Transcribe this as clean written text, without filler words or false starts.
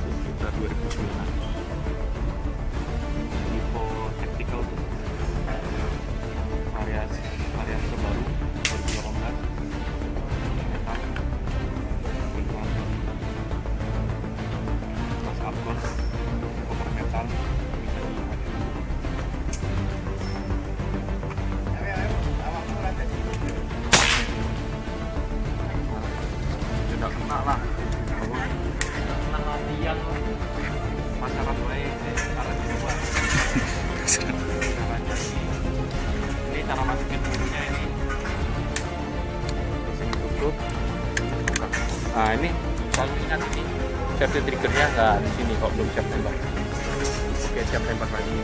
sekitar 2.900. Tipe tactical tuh variasi terbaru berpilot longgar metal lingkungan plus outdoor cover metal bisa dipakai. Tidak kena lah, kena latihan masyarakat baik alat coba. Caranya ini cara masukin bumbunya ini tutup buka. Nah ini kalau ingat ini safety triggernya nggak di sini kok, belum siap tembak. Oke, siap tembak lagi.